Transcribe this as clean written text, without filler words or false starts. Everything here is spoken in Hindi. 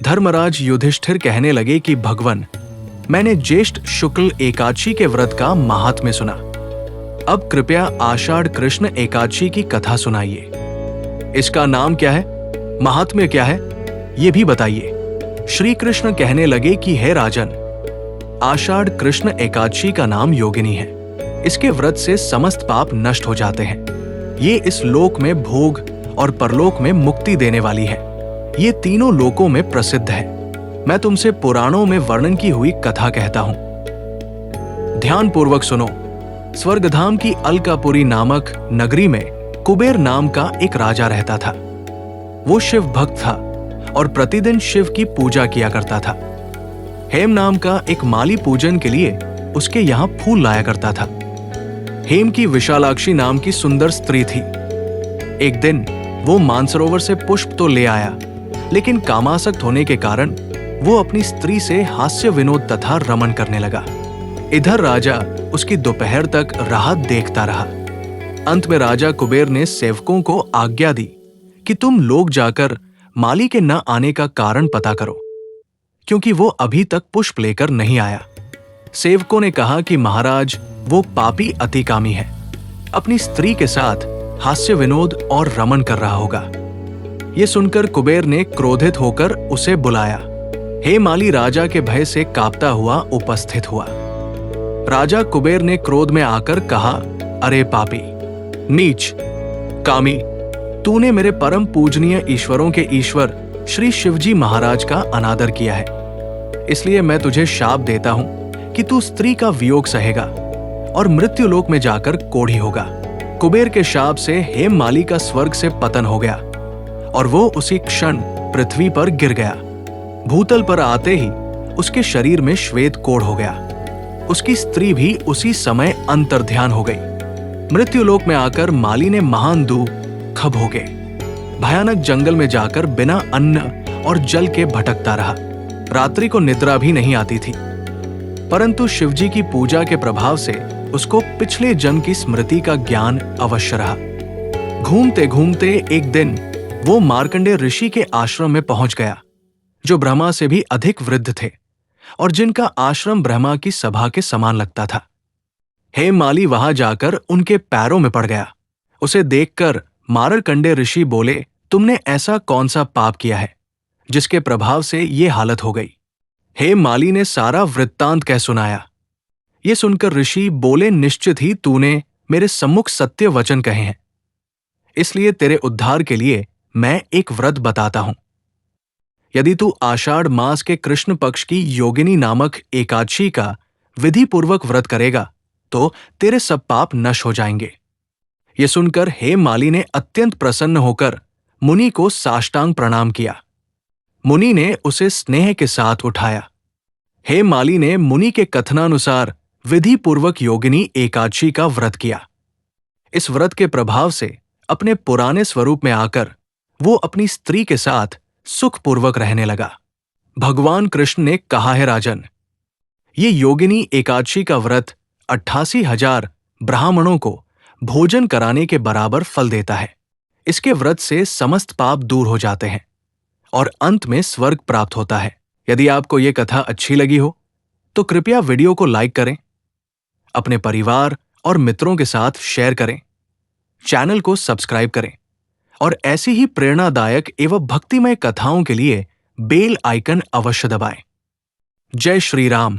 धर्मराज युधिष्ठिर कहने लगे कि भगवन, मैंने ज्येष्ठ शुक्ल एकादशी के व्रत का महात्म्य सुना। अब कृपया आषाढ़ कृष्ण एकादशी की कथा सुनाइए। इसका नाम क्या है, महात्म्य क्या है, ये भी बताइए। श्री कृष्ण कहने लगे कि हे राजन, आषाढ़ कृष्ण एकादशी का नाम योगिनी है। इसके व्रत से समस्त पाप नष्ट हो जाते हैं। ये इस लोक में भोग और परलोक में मुक्ति देने वाली है। ये तीनों लोकों में प्रसिद्ध है। मैं तुमसे पुराणों में वर्णन की हुई कथा कहता हूं, ध्यान पूर्वक सुनो। स्वर्गधाम की अलकापुरी नामक नगरी में कुबेर नाम का एक राजा रहता था। वो शिव भक्त था और प्रतिदिन शिव की पूजा किया करता था। हेम नाम का एक माली पूजन के लिए उसके यहाँ फूल लाया करता था। हेम की विशालाक्षी नाम की सुंदर स्त्री थी। एक दिन वो मानसरोवर से पुष्प तो ले आया, लेकिन कामासक्त होने के कारण वो अपनी स्त्री से हास्य विनोद तथा रमन करने लगा। इधर राजा उसकी दोपहर तक राहत देखता रहा। अंत में राजा कुबेर ने सेवकों को आज्ञा दी कि तुम लोग जाकर माली के न आने का कारण पता करो, क्योंकि वो अभी तक पुष्प लेकर नहीं आया। सेवकों ने कहा कि महाराज, वो पापी अतिकामी है, अपनी स्त्री के साथ हास्य विनोद और रमन कर रहा होगा। ये सुनकर कुबेर ने क्रोधित होकर उसे बुलाया। हे माली राजा के भय से कांपता हुआ उपस्थित हुआ। राजा कुबेर ने क्रोध में आकर कहा, अरे पापी, नीच, कामी, तूने मेरे परम पूजनीय ईश्वरों के ईश्वर श्री शिवजी महाराज का अनादर किया है। इसलिए मैं तुझे शाप देता हूं कि तू स्त्री का वियोग सहेगा और मृत्युलोक में जाकर कोढ़ी होगा। कुबेर के शाप से हेम माली का स्वर्ग से पतन हो गया और वो उसी क्षण पृथ्वी पर गिर गया। भूतल पर आते ही उसके शरीर में श्वेत कोढ़ हो गया। उसकी स्त्री भी उसी समय अंतर्ध्यान हो गई। मृत्युलोक में आकर माली ने महान दुख भोगे। भयानक जंगल में जाकर बिना अन्न और जल के भटकता रहा। रात्रि को निद्रा भी नहीं आती थी, परंतु शिवजी की पूजा के प्रभाव से उसको पिछले जन्म की स्मृति का ज्ञान अवश्य रहा। घूमते घूमते एक दिन वो मार्कंडेय ऋषि के आश्रम में पहुंच गया, जो ब्रह्मा से भी अधिक वृद्ध थे और जिनका आश्रम ब्रह्मा की सभा के समान लगता था। हेम माली वहां जाकर उनके पैरों में पड़ गया। उसे देखकर मार्कंडेय ऋषि बोले, तुमने ऐसा कौन सा पाप किया है जिसके प्रभाव से ये हालत हो गई? हेम माली ने सारा वृत्तांत कह सुनाया। ये सुनकर ऋषि बोले, निश्चित ही तूने मेरे सम्मुख सत्य वचन कहे हैं, इसलिए तेरे उद्धार के लिए मैं एक व्रत बताता हूं। यदि तू आषाढ़ मास के कृष्ण पक्ष की योगिनी नामक एकादशी का विधि पूर्वक व्रत करेगा तो तेरे सब पाप नष्ट हो जाएंगे। ये सुनकर हेम माली ने अत्यंत प्रसन्न होकर मुनि को साष्टांग प्रणाम किया। मुनि ने उसे स्नेह के साथ उठाया। हेम माली ने मुनि के कथनानुसार विधि पूर्वक योगिनी एकादशी का व्रत किया। इस व्रत के प्रभाव से अपने पुराने स्वरूप में आकर वो अपनी स्त्री के साथ सुखपूर्वक रहने लगा। भगवान कृष्ण ने कहा है, राजन, ये योगिनी एकादशी का व्रत 88,000 ब्राह्मणों को भोजन कराने के बराबर फल देता है। इसके व्रत से समस्त पाप दूर हो जाते हैं और अंत में स्वर्ग प्राप्त होता है। यदि आपको ये कथा अच्छी लगी हो तो कृपया वीडियो को लाइक करें, अपने परिवार और मित्रों के साथ शेयर करें, चैनल को सब्सक्राइब करें और ऐसी ही प्रेरणादायक एवं भक्तिमय कथाओं के लिए बेल आइकन अवश्य दबाएं। जय श्री राम।